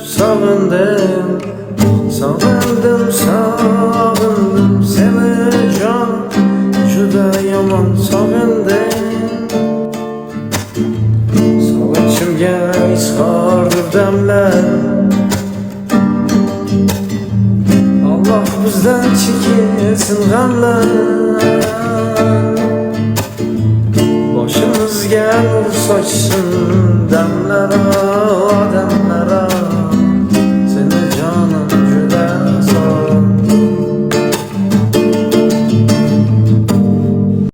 sağındım, sağındım, sağındım seni can, juda yaman sağındım. Sal içimge izhardır demler, Allah bizden çekilsin gamlar. Başımızga nur saçsın demler.